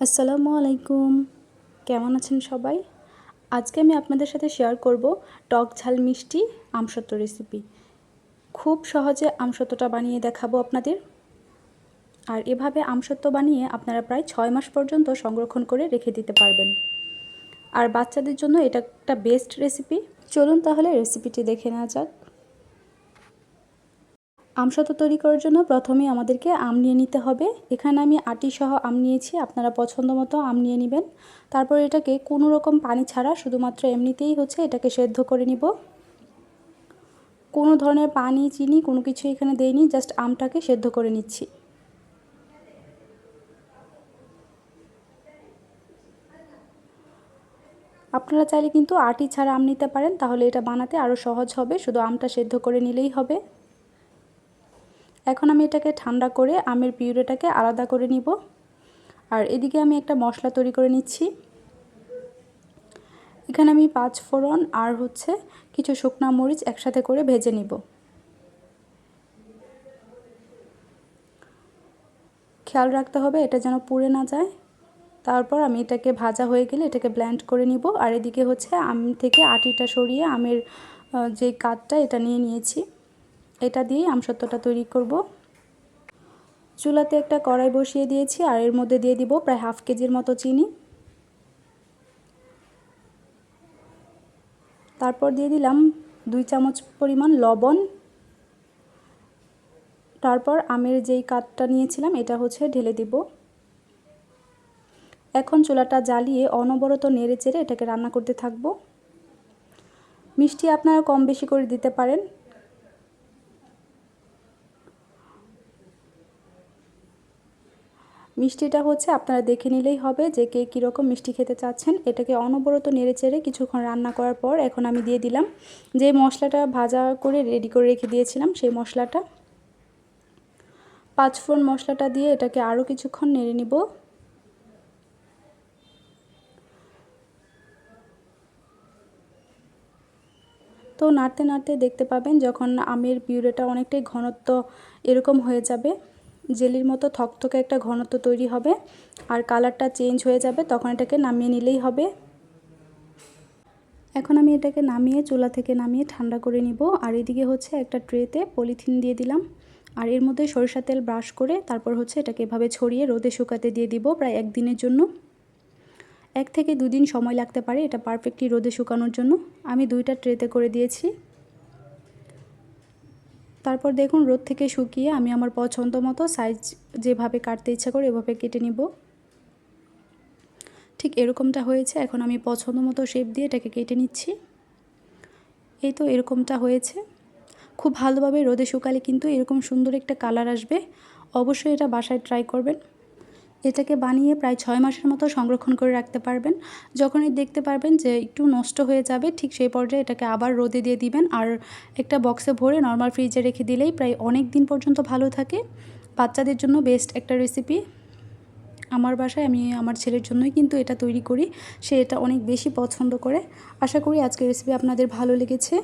আসসালামু আলাইকুম। কেমন আছেন সবাই? আজকে আমি আপনাদের সাথে শেয়ার করব টক ঝাল মিষ্টি আমসত্ত্ব রেসিপি। খুব সহজে আমসত্ত্বটা বানিয়ে দেখাবো আপনাদের। আর এভাবে আমসত্ত্ব বানিয়ে আপনারা প্রায় 6 মাস পর্যন্ত সংরক্ষণ করে রেখে দিতে পারবেন। আর বাচ্চাদের জন্য এটা একটা বেস্ট রেসিপি। চলুন তাহলে রেসিপিটি দেখে নেওয়া যাক। আমসত্ত্ব তৈরি করার জন্য প্রথমে আমাদেরকে আম নিয়ে নিতে হবে। এখানে আমি আটি সহ আম নিয়েছি, আপনারা পছন্দ মতো আম নিয়ে নেবেন। তারপর এটাকে কোনো রকম পানি ছাড়া শুধুমাত্র এমনিতেই এটাকে সেদ্ধ করে নিব। কোনো ধরনের পানি চিনি কোনো কিছু এখানে দেইনি, জাস্ট আমটাকে সেদ্ধ করে নিচ্ছি। আপনারা চাইলে কিন্তু আটি ছাড়া আম নিতে পারেন, তাহলে এটা বানাতে আরও সহজ হবে। শুধু আমটা সেদ্ধ করে নিলেই হবে। এখন আমি এটাকে ঠান্ডা করে আমের পিউরেটাকে আলাদা করে নিব। আর এদিকে আমি একটা মশলা তৈরি করে নিচ্ছি। এখানে আমি 5 ফোড়ন আর কিছু শুকনা মরিচ একসাথে করে ভেজে নিব। খেয়াল রাখতে হবে এটা যেন পুড়ে না যায়। তারপর আমি এটাকে ভাজা হয়ে গেলে এটাকে ব্লেন্ড করে নিব। আর এদিকে আম থেকে আটিটা সরিয়ে আমের যে কাঠটা এটা নিয়ে নিয়েছি। এটা দিয়ে আমসত্ত্বটা তৈরি করব। চুলাতে একটা কড়াই বসিয়ে দিয়েছি আর এর মধ্যে দিয়ে দিব প্রায় হাফ কেজির মতো চিনি। তারপর দিয়ে দিলাম 2 চামচ পরিমাণ লবণ। তারপর আমের যেই কাঠটা নিয়েছিলাম এটা ঢেলে দিব। এখন চুলাটা জ্বালিয়ে অনবরত নেড়ে চেড়ে এটাকে রান্না করতে থাকবো। মিষ্টি আপনারা কম বেশি করে দিতে পারেন। মিষ্টিটা আপনারা দেখে নিলেই হবে যে কে কীরকম মিষ্টি খেতে চাচ্ছেন। এটাকে অনবরত নেড়ে চেড়ে কিছুক্ষণ রান্না করার পর এখন আমি দিয়ে দিলাম যে মশলাটা ভাজা করে রেডি করে রেখে দিয়েছিলাম সেই মশলাটা। 5 ফোড়ন মশলাটা দিয়ে এটাকে আরও কিছুক্ষণ নেড়ে নিব। তো নাড়তে নাড়তে দেখতে পাবেন যখন আমের পিউরেটা অনেকটাই ঘনত্ব এরকম হয়ে যাবে, জেলির মতো থকথকে একটা ঘনত্ব তৈরি হবে আর কালারটা চেঞ্জ হয়ে যাবে, তখন এটাকে নামিয়ে নিলেই হবে। এখন আমি এটাকে নামিয়ে চুলা থেকে নামিয়ে ঠান্ডা করে নিব। আর এদিকে একটা ট্রেতে পলিথিন দিয়ে দিলাম আর এর মধ্যে সরিষার তেল ব্রাশ করে তারপর এটাকে এভাবে ছড়িয়ে রোদে শুকাতে দিয়ে দিব প্রায় 1 দিনের জন্য। 1 থেকে 2 দিন সময় লাগতে পারে এটা পারফেক্টলি রোদে শুকানোর জন্য। আমি 2টা ট্রেতে করে দিয়েছি। তারপর দেখুন রোদ থেকে শুকিয়ে আমি আমার পছন্দ মতো সাইজ যেভাবে কাটতে ইচ্ছা করে এভাবে কেটে নিব। ঠিক এরকমটা হয়েছে। এখন আমি পছন্দ মতো শেপ দিয়ে এটাকে কেটে নিচ্ছি। এই তো এরকমটা হয়েছে। খুব ভালোভাবে রোদে শুকালে কিন্তু এরকম সুন্দর একটা কালার আসবে। অবশ্যই এটা বাসায় ট্রাই করবেন। এটাকে বানিয়ে প্রায় 6 মাসের মতো সংরক্ষণ করে রাখতে পারবেন। যখনই দেখতে পারবেন যে একটু নষ্ট হয়ে যাবে ঠিক সেই পর্যায়ে এটাকে আবার রোদে দিয়ে দিবেন আর একটা বক্সে ভরে নরমাল ফ্রিজে রেখে দিলেই প্রায় অনেক দিন পর্যন্ত ভালো থাকে। বাচ্চাদের জন্য বেস্ট একটা রেসিপি। আমার বাসায় আমি আমার ছেলের জন্যই কিন্তু এটা তৈরি করি, সে এটা অনেক বেশি পছন্দ করে। আশা করি আজকের রেসিপি আপনাদের ভালো লেগেছে।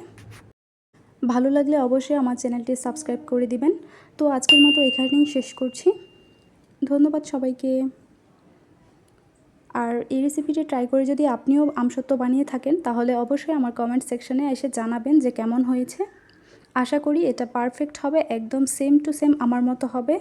ভালো লাগলে অবশ্যই আমার চ্যানেলটি সাবস্ক্রাইব করে দিবেন। তো আজকের মতো এখানেই শেষ করছি। ধন্যবাদ সবাইকে। আর এই রেসিপিটি ট্রাই করে যদি আপনিও আমসত্ত্ব বানিয়ে থাকেন তাহলে অবশ্যই আমার কমেন্ট সেকশনে এসে জানাবেন যে কেমন হয়েছে। আশা করি এটা পারফেক্ট হবে, একদম সেম টু সেম আমার মতো হবে।